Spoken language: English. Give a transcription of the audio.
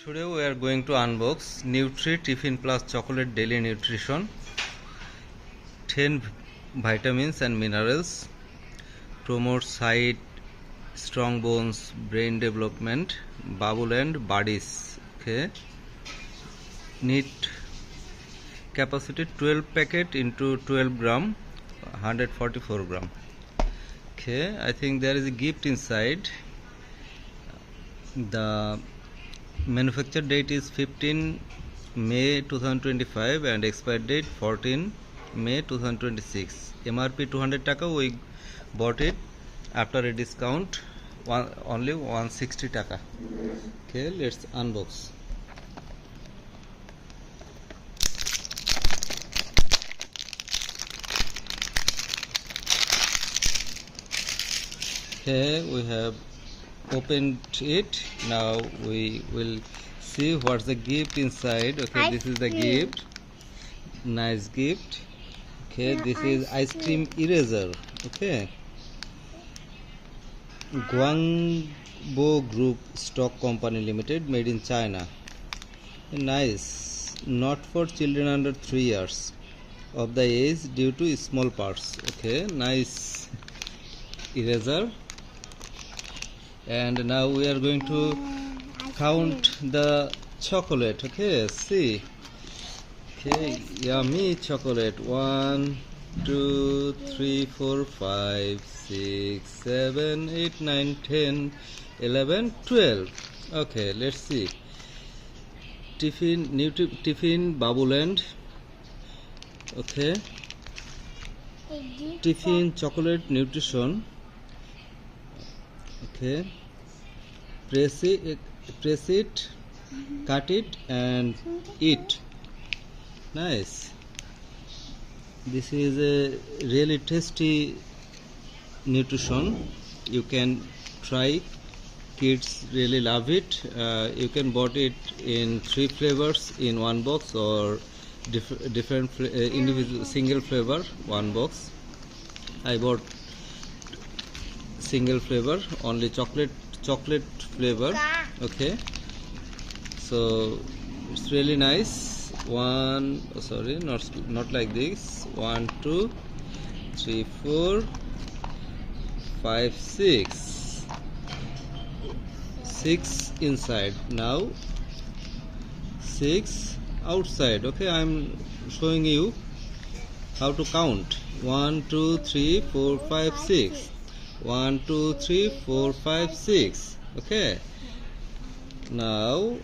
Today we are going to unbox Nutri Tiffin Plus Chocolate Daily Nutrition. 10 vitamins and minerals, promotes sight, strong bones, brain development, bubble and bodies. Okay. Neat capacity 12 packet into 12 gram, 144 gram. Okay, I think there is a gift inside. The manufacture date is 15 May 2025 and expiry date 14 May 2026. MRP 200 taka. We bought it after a discount only 160 taka. Okay, let's unbox. Okay, we have opened it. Now we will see what's the gift inside. Okay, this is the gift. Nice gift. Okay, this is ice cream eraser. Okay, Guangbo Group Stock Company Limited, made in China. Nice. Not for children under 3 years of the age due to small parts. Okay, nice eraser. And now we are going to count the chocolate. Okay, see. Okay, yummy chocolate. 1 2 3 4 5 6 7 8 9 10 11 12. Okay, let's see. Tiffin Bubbleland. Okay, Tiffin chocolate nutrition. Okay, press it, cut it and eat. Nice. This is a really tasty nutrition. You can try. Kids really love it. You can bought it in 3 flavors in one box, or different individual single flavor one box. I bought single flavor, only chocolate flavor. Okay, so it's really nice. Not like this. 1 2 3 4 5 6 inside. Now 6 outside. Okay, I'm showing you how to count. 1 2 3 4 5 6. 1 2 3 4 5 6. Okay, now